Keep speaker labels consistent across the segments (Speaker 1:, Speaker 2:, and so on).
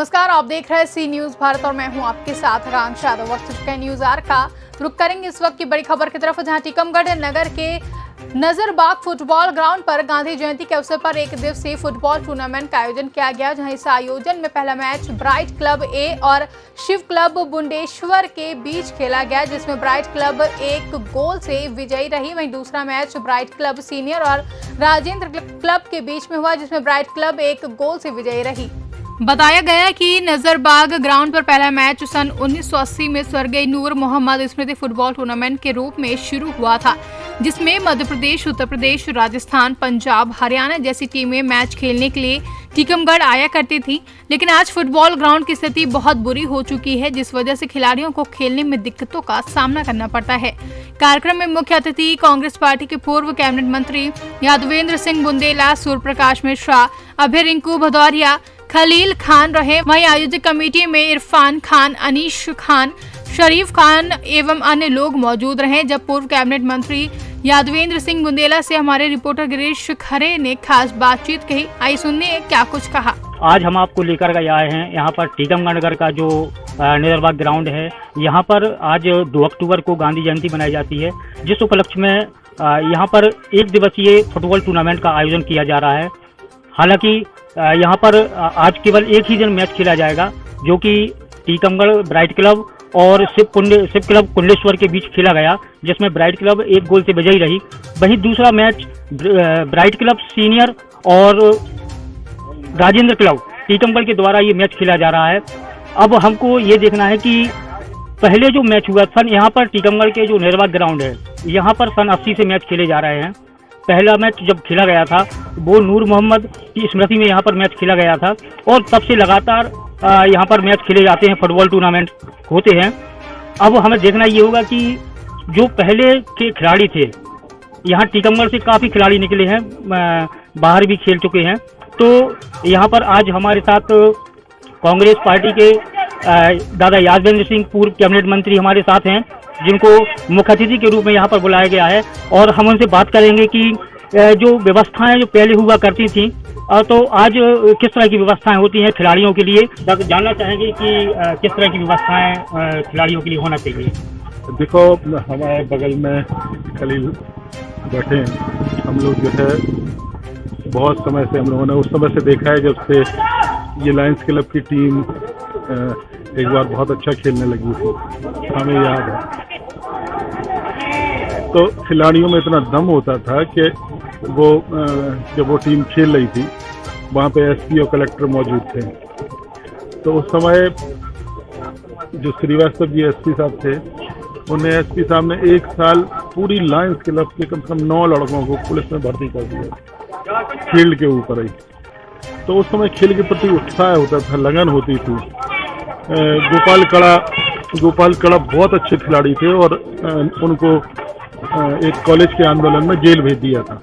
Speaker 1: नमस्कार, आप देख रहे हैं सी न्यूज भारत और मैं हूं आपके साथ आकांक्षा यादव। वक्त चुका है न्यूज आर का। रुक करेंगे इस वक्त की बड़ी खबर की तरफ, जहां टीकमगढ़ नगर के नजरबाग फुटबॉल ग्राउंड पर गांधी जयंती के अवसर पर एक दिवसीय फुटबॉल टूर्नामेंट का आयोजन किया गया, जहां इस आयोजन में पहला मैच ब्राइट क्लब ए और शिव क्लब बुंडेश्वर के बीच खेला गया, जिसमें ब्राइट क्लब 1 गोल से विजयी रही। वहीं दूसरा मैच ब्राइट क्लब सीनियर और राजेंद्र क्लब के बीच में हुआ, जिसमें ब्राइट क्लब 1 गोल से विजयी रही। बताया गया कि नजरबाग ग्राउंड पर पहला मैच सन 1980 में स्वर्गीय नूर मोहम्मद स्मृति फुटबॉल टूर्नामेंट के रूप में शुरू हुआ था, जिसमें मध्य प्रदेश, उत्तर प्रदेश, राजस्थान, पंजाब, हरियाणा जैसी टीमें मैच खेलने के लिए टीकमगढ़ आया करती थी। लेकिन आज फुटबॉल ग्राउंड की स्थिति बहुत बुरी हो चुकी है, जिस वजह से खिलाड़ियों को खेलने में दिक्कतों का सामना करना पड़ता है। कार्यक्रम में मुख्य अतिथि कांग्रेस पार्टी के पूर्व कैबिनेट मंत्री यादवेंद्र सिंह बुंदेला, सूर्यप्रकाश मिश्रा, अभय रिंकू भदौरिया, खलील खान रहे। वहीं आयोजक कमेटी में इरफान खान, अनीश खान, शरीफ खान एवं अन्य लोग मौजूद रहे। जब पूर्व कैबिनेट मंत्री यादवेंद्र सिंह बुंदेला से हमारे रिपोर्टर गिरीश खरे ने खास बातचीत कही, आइए सुनिए क्या कुछ कहा।
Speaker 2: आज हम आपको लेकर के आए हैं यहाँ पर टीकमगढ़ नगर का जो नजरबाग ग्राउंड है। यहाँ पर आज 2 अक्टूबर को गांधी जयंती मनाई जाती है, जिस उपलक्ष्य में यहाँ पर 1 दिवसीय फुटबॉल टूर्नामेंट का आयोजन किया जा रहा है। हालांकि यहाँ पर आज केवल एक ही दिन मैच खेला जाएगा, जो कि टीकमगढ़ ब्राइट क्लब और शिव क्लब कुंडेश्वर के बीच खेला गया, जिसमें ब्राइट क्लब 1 गोल से विजयी रही। वहीं दूसरा मैच ब्राइट क्लब सीनियर और राजेंद्र क्लब टीकमगढ़ के द्वारा ये मैच खेला जा रहा है। अब हमको ये देखना है कि पहले जो मैच हुआ था यहाँ पर टीकमगढ़ के जो नजरबाग ग्राउंड है, यहाँ पर सन 80 से मैच खेले जा रहे हैं। पहला मैच जब खेला गया था वो नूर मोहम्मद की स्मृति में यहाँ पर मैच खेला गया था, और तब से लगातार यहाँ पर मैच खेले जाते हैं, फुटबॉल टूर्नामेंट होते हैं। अब हमें देखना ये होगा कि जो पहले के खिलाड़ी थे, यहाँ टीकमगढ़ से काफ़ी खिलाड़ी निकले हैं, बाहर भी खेल चुके हैं। तो यहाँ पर आज हमारे साथ कांग्रेस पार्टी के दादा यादवेंद्र सिंह पूर्व कैबिनेट मंत्री हमारे साथ हैं, जिनको मुख्य अतिथि के रूप में यहाँ पर बुलाया गया है, और हम उनसे बात करेंगे कि जो व्यवस्थाएं जो पहले हुआ करती थी तो आज किस तरह की व्यवस्थाएं होती हैं खिलाड़ियों के लिए। जानना चाहेंगे कि किस तरह की व्यवस्थाएं खिलाड़ियों के लिए होना चाहिए।
Speaker 3: देखो, हमारे बगल में खलील बैठे हैं। हम लोग जो है बहुत समय से हम लोगों ने उस समय से देखा है जब से ये लायंस क्लब की टीम एक बार बहुत अच्छा खेलने लगी थी, हमें याद है। तो खिलाड़ियों में इतना दम होता था कि वो जब वो टीम खेल रही थी, वहाँ पे एसपी और कलेक्टर मौजूद थे। तो उस समय जो श्रीवास्तव जी एसपी साहब थे, उन्हें एसपी साहब ने 1 साल पूरी लायंस क्लब के कम से कम 9 लड़कों को पुलिस में भर्ती कर दिया, फील्ड के ऊपर ही। तो उस समय खेल के प्रति उत्साह होता था, लगन होती थी। गोपाल कड़ा बहुत अच्छे खिलाड़ी थे, और उनको एक कॉलेज के आंदोलन में जेल भेज दिया था।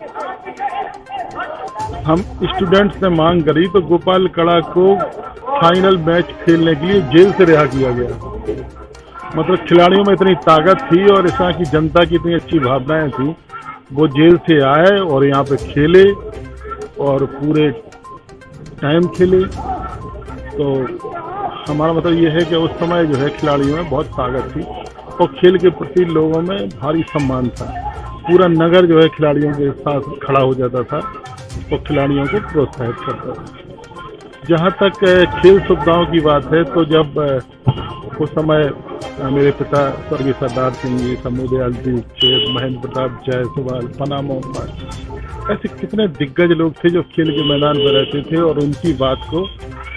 Speaker 3: हम स्टूडेंट्स ने मांग करी तो गोपाल कड़ा को फाइनल मैच खेलने के लिए जेल से रिहा किया गया। मतलब खिलाड़ियों में इतनी ताकत थी और इस तरह की जनता की इतनी अच्छी भावनाएं थी, वो जेल से आए और यहाँ पे खेले और पूरे टाइम खेले। तो हमारा मतलब ये है कि उस समय जो है खिलाड़ियों में बहुत ताकत थी और खेल के प्रति लोगों में भारी सम्मान था। पूरा नगर जो है खिलाड़ियों के साथ खड़ा हो जाता था और खिलाड़ियों को प्रोत्साहित करता था। जहाँ तक खेल सुविधाओं की बात है, तो जब उस समय मेरे पिता स्वर्गीय सरदार सिंह जी, समूदयाल जी, महेंद्र प्रताप जायसवाल, पना मोहम्मद, ऐसे कितने दिग्गज लोग थे जो खेल के मैदान पर रहते थे, और उनकी बात को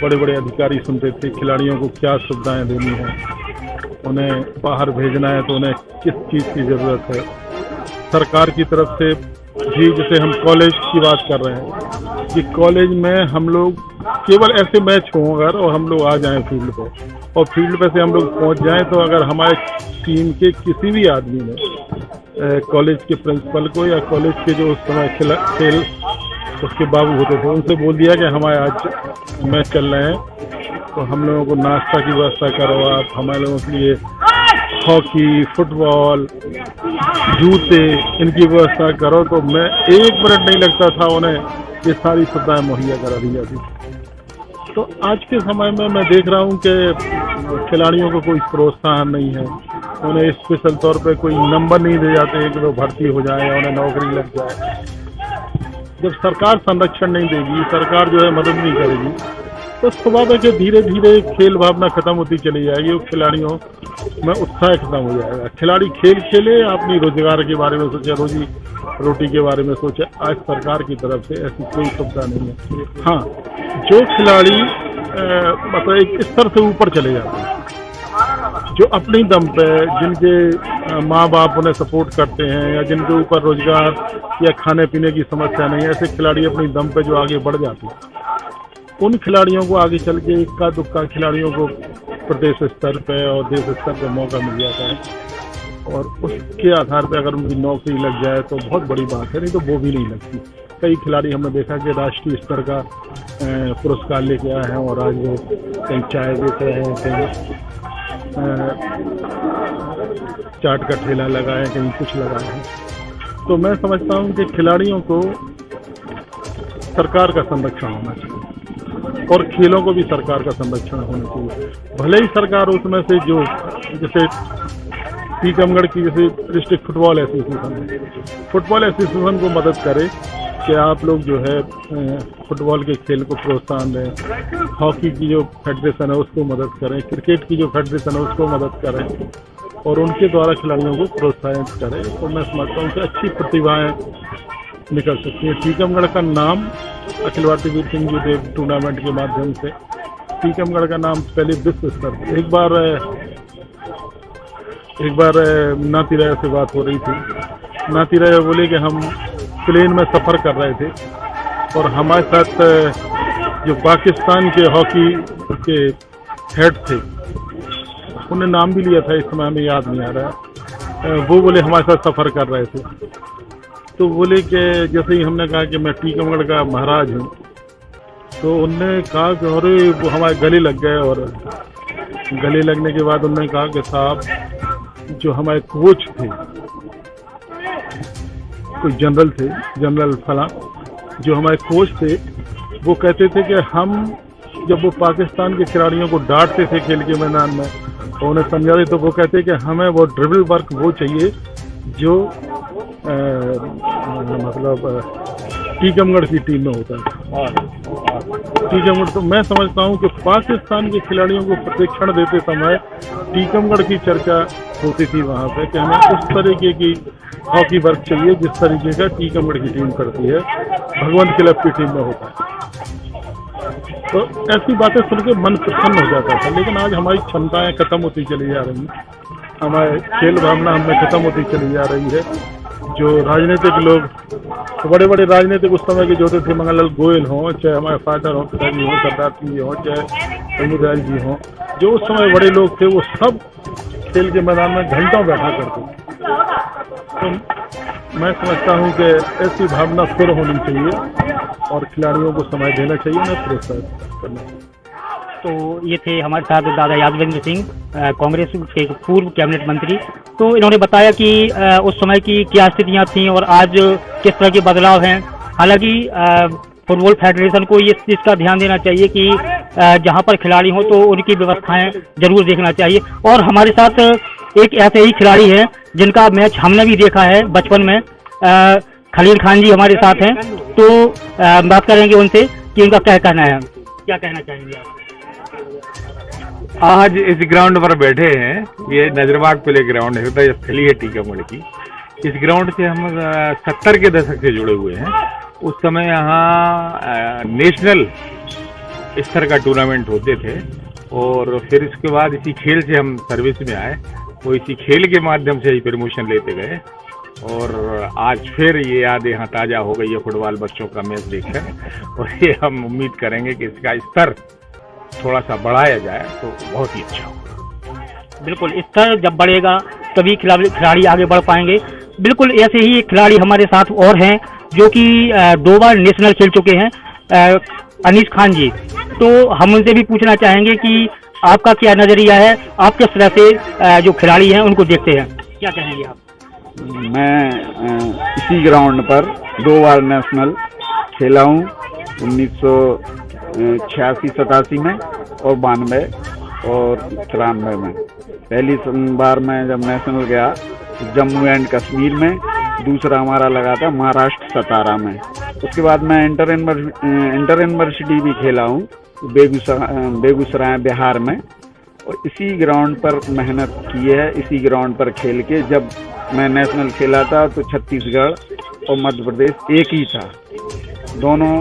Speaker 3: बड़े बड़े अधिकारी सुनते थे। खिलाड़ियों को क्या सुविधाएं देनी है, उन्हें बाहर भेजना है तो उन्हें किस चीज़ की ज़रूरत है। सरकार की तरफ से भी, जैसे हम कॉलेज की बात कर रहे हैं कि कॉलेज में हम लोग केवल ऐसे मैच हों अगर, और हम लोग आ जाएं फील्ड पे, और फील्ड पे से हम लोग पहुंच जाएं, तो अगर हमारे टीम के किसी भी आदमी ने कॉलेज के प्रिंसिपल को या कॉलेज के जो उस समय खेल उसके बाबू होते थे, उनसे बोल दिया कि हमारे आज मैच चल रहे हैं, तो हम लोगों को नाश्ता की व्यवस्था करो, आप हमारे लोगों के लिए हॉकी, फुटबॉल, जूते, इनकी व्यवस्था करो। तो मैं 1 मिनट नहीं लगता था, उन्हें ये सारी सुविधाएं मुहैया करा दी जाती थी। तो आज के समय में मैं देख रहा हूँ कि खिलाड़ियों को कोई प्रोत्साहन नहीं है, उन्हें स्पेशल तौर पे कोई नंबर नहीं दे जाते हैं कि वो भर्ती हो जाए, उन्हें नौकरी लग जाए। जब सरकार संरक्षण नहीं देगी, सरकार जो है मदद नहीं करेगी, तो स्वाभाविक है कि धीरे धीरे खेल भावना खत्म होती चली जाएगी और खिलाड़ियों में उत्साह खत्म हो जाएगा। खिलाड़ी खेल खेले, अपनी रोजगार के बारे में सोचे, रोजी रोटी के बारे में सोचे। आज सरकार की तरफ से ऐसी कोई सुविधा नहीं है। हाँ, जो खिलाड़ी मतलब एक स्तर से ऊपर चले जाते हैं, जो अपनी दम पे, जिनके माँ बाप उन्हें सपोर्ट करते हैं या जिनके ऊपर रोजगार या खाने पीने की समस्या नहीं है, ऐसे खिलाड़ी अपनी दम पे जो आगे बढ़ जाते हैं, उन खिलाड़ियों को आगे चल के इक्का दुक्का खिलाड़ियों को प्रदेश स्तर पे और देश स्तर पे मौका मिल जाता है और उसके आधार पे अगर उनकी नौकरी लग जाए तो बहुत बड़ी बात है, नहीं तो वो भी नहीं लगती। कई खिलाड़ी हमने देखा कि राष्ट्रीय स्तर का पुरस्कार लेके आए हैं और आज वो कहीं चाय बेच रहे हैं, कहीं चाट का ठेला लगा है, कहीं कुछ लगा है। तो मैं समझता हूँ कि खिलाड़ियों को सरकार का संरक्षण होना चाहिए और खेलों को भी सरकार का संरक्षण होना चाहिए। भले ही सरकार उसमें से जो जैसे टीकमगढ़ की जैसे डिस्ट्रिक्ट फुटबॉल एसोसिएशन को मदद करे कि आप लोग जो है फुटबॉल के खेल को प्रोत्साहन दें, हॉकी की जो फेडरेशन है उसको मदद करें, क्रिकेट की जो फेडरेशन है उसको मदद करें और उनके द्वारा खिलाड़ियों को प्रोत्साहित करें। तो मैं समझता हूँ कि अच्छी प्रतिभाएं निकल सकती हैं। टीकमगढ़ का नाम अखिल भारतीय वीर सिंह देव टूर्नामेंट के माध्यम से टीकमगढ़ का नाम पहले विश्व स्तर पर एक बार नाती राय से बात हो रही थी। नाती राय बोले कि हम प्लेन में सफ़र कर रहे थे और हमारे साथ जो पाकिस्तान के हॉकी के हेड थे, उन्हें नाम भी लिया था, इस समय हमें याद नहीं आ रहा है, वो बोले हमारे साथ सफ़र कर रहे थे। तो बोले कि जैसे ही हमने कहा कि मैं टीकमगढ़ का महाराज हूँ, तो उनने कहा कि अरे वो हमारे गले लग गए और गले लगने के बाद उन्होंने कहा कि साहब जो हमारे कोच थे, कोई जनरल थे, जनरल फला, जो हमारे कोच थे, वो कहते थे कि हम जब वो पाकिस्तान के खिलाड़ियों को डांटते थे खेल के मैदान में और उन्हें समझाते तो वो कहते कि हमें वो ड्रिबल वर्क वो चाहिए जो मतलब टीकमगढ़ की टीम में होता है। टीकमगढ़ तो मैं समझता हूँ कि पाकिस्तान के खिलाड़ियों को प्रशिक्षण देते समय टीकमगढ़ की चर्चा होती थी वहाँ पे कि हमें उस तरीके की हॉकी वर्क चाहिए जिस तरीके का टीकमगढ़ की टीम करती है, भगवंत क्लब की टीम में होता है। तो ऐसी बातें सुन के मन प्रसन्न हो जाता था। लेकिन आज हमारी क्षमताएं खत्म होती चली जा रही हैं, हमारे खेल भावना हमें खत्म होती चली जा रही है। जो राजनीतिक लोग, बड़े बड़े राजनीतिक उस समय के जो होते थे, मंगललाल गोयल हों, चाहे हमारे फादर हों, पिताजी हों, सरदार सिंह जी हों, चाहे समुदाय जी हों, जो उस समय बड़े लोग थे, वो सब खेल के मैदान में घंटों बैठा करते थे। तो मैं समझता हूँ कि ऐसी भावना फिर होनी चाहिए और खिलाड़ियों को समय देना चाहिए, उन्हें प्रोत्साहित करना चाहिए।
Speaker 2: तो ये थे हमारे साथ दादा यादवेंद्र सिंह, कांग्रेस के पूर्व कैबिनेट मंत्री। तो इन्होंने बताया कि उस समय की क्या स्थितियां थीं और आज किस तरह के बदलाव हैं। हालांकि फुटबॉल फेडरेशन को इस चीज़ का ध्यान देना चाहिए कि जहां पर खिलाड़ी हों तो उनकी व्यवस्थाएं जरूर देखना चाहिए। और हमारे साथ एक ऐसे ही खिलाड़ी हैं जिनका मैच हमने भी देखा है बचपन में, खलील खान जी हमारे साथ हैं। तो बात करेंगे उनसे कि उनका क्या कहना है, क्या कहना चाहेंगे आप?
Speaker 4: आज इस ग्राउंड पर बैठे हैं, ये नजरबाग प्ले ग्राउंड है, स्थली है टीकमगढ़ की। इस ग्राउंड से हम 70 के दशक से जुड़े हुए हैं। उस समय यहाँ नेशनल स्तर का टूर्नामेंट होते थे और फिर इसके बाद इसी खेल से हम सर्विस में आए, तो इसी खेल के माध्यम से ही प्रमोशन लेते गए और आज फिर ये याद यहाँ ताज़ा हो गई है फुटबॉल बच्चों का मैच देखकर। और ये हम उम्मीद करेंगे कि इसका स्तर थोड़ा सा बढ़ाया जाए तो बहुत ही अच्छा होगा।
Speaker 2: बिल्कुल, स्तर जब बढ़ेगा तभी खिलाड़ी आगे बढ़ पाएंगे। बिल्कुल ऐसे ही खिलाड़ी हमारे साथ और हैं जो कि 2 बार नेशनल खेल चुके हैं, अनीस खान जी। तो हम उनसे भी पूछना चाहेंगे कि आपका क्या नज़रिया है, आप किस तरह से जो खिलाड़ी हैं उनको देखते हैं, क्या कहेंगे आप?
Speaker 5: मैं इसी ग्राउंड पर 2 बार नेशनल खेला हूँ। 86-87 में और 92 और 93 में। पहली बार मैं जब नेशनल गया जम्मू एंड कश्मीर में, दूसरा हमारा लगा था महाराष्ट्र सतारा में। उसके बाद मैं इंटर यूनिवर्सिटी भी खेला हूँ बेगूसराय बिहार में, और इसी ग्राउंड पर मेहनत की है। इसी ग्राउंड पर खेल के जब मैं नेशनल खेला था तो छत्तीसगढ़ और मध्य प्रदेश एक ही था, दोनों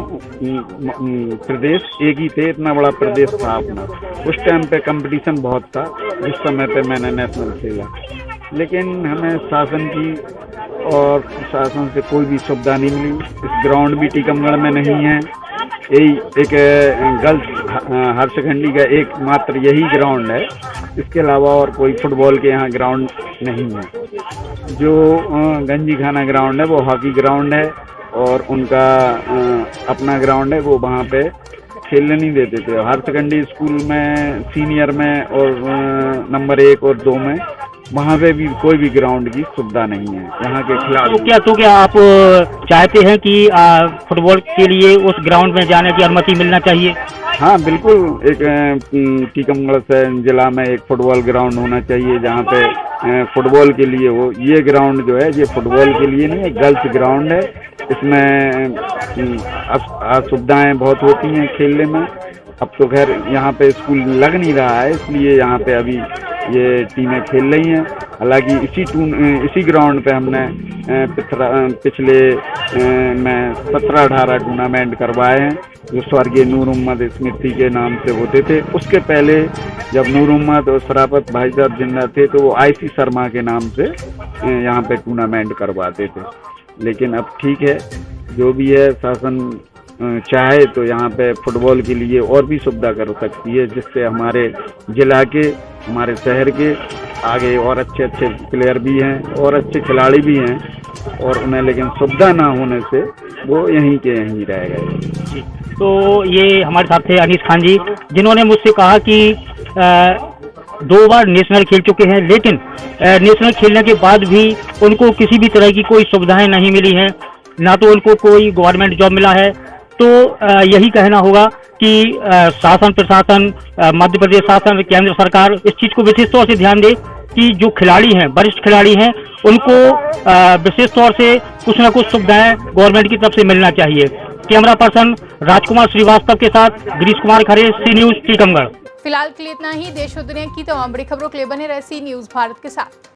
Speaker 5: प्रदेश एक ही थे, इतना बड़ा प्रदेश था अपना। उस टाइम पे कंपटीशन बहुत था जिस समय पे मैंने नेशनल खेला, लेकिन हमें शासन की और शासन से कोई भी सुविधा नहीं मिली। इस ग्राउंड भी टीकमगढ़ में नहीं है, यही एक गर्ल्स हायर सेकेंडरी का एकमात्र यही ग्राउंड है। इसके अलावा और कोई फुटबॉल के यहाँ ग्राउंड नहीं है। जो गंजी खाना ग्राउंड है वो हॉकी ग्राउंड है, और उनका अपना ग्राउंड है, वो वहाँ पे खेलने नहीं देते थे। हायर सेकेंडरी स्कूल में सीनियर में और नंबर 1 और 2 में वहाँ पे भी कोई भी ग्राउंड की सुविधा नहीं है यहाँ के खिलाड़ी।
Speaker 2: तो क्या आप चाहते हैं कि फुटबॉल के लिए उस ग्राउंड में जाने की अनुमति मिलना चाहिए?
Speaker 5: हाँ बिल्कुल, एक टीकमगढ़ से जिला में एक फुटबॉल ग्राउंड होना चाहिए जहाँ पे फुटबॉल के लिए हो। ये ग्राउंड जो है ये फुटबॉल के लिए नहीं है, गर्ल्स ग्राउंड है। इसमें असुविधाएं बहुत होती हैं खेलने में। अब तो खैर यहाँ पे स्कूल लग नहीं रहा है, इसलिए यहाँ पे अभी ये टीमें खेल रही हैं। हालांकि इसी ग्राउंड पे हमने पिछले में 17-18 टूर्नामेंट करवाए हैं, जो स्वर्गीय नूर मोहम्मद स्मृति के नाम से होते थे। उसके पहले जब नूर मोहम्मद और शराफत भाई साहब जिंदा थे तो वो IC शर्मा के नाम से यहाँ पे टूर्नामेंट करवाते थे। लेकिन अब ठीक है, जो भी है शासन चाहे तो यहाँ पे फुटबॉल के लिए और भी सुविधा कर सकती है, जिससे हमारे जिला के, हमारे शहर के आगे और अच्छे प्लेयर भी हैं और अच्छे खिलाड़ी भी हैं, और उन्हें लेकिन सुविधा ना होने से वो यहीं के यहीं रह गए।
Speaker 2: तो ये हमारे साथ थे अनीस खान जी, जिन्होंने मुझसे कहा कि 2 बार नेशनल खेल चुके हैं, लेकिन नेशनल खेलने के बाद भी उनको किसी भी तरह की कोई सुविधाएं नहीं मिली हैं, ना तो उनको कोई गवर्नमेंट जॉब मिला है। तो यही कहना होगा कि शासन प्रशासन, मध्य प्रदेश शासन, केंद्र सरकार इस चीज़ को विशेष तौर से ध्यान दे कि जो खिलाड़ी हैं, वरिष्ठ खिलाड़ी हैं, उनको विशेष तौर से कुछ ना कुछ सुविधाएं गवर्नमेंट की तरफ से मिलना चाहिए। कैमरा पर्सन राजकुमार श्रीवास्तव के साथ गिरीश कुमार खरे, सी न्यूज़ टीकमगढ़।
Speaker 1: फिलहाल के लिए इतना ही। देश और दुनिया की तमाम बड़ी खबरों के लिए बने रहे सी न्यूज़ भारत के साथ।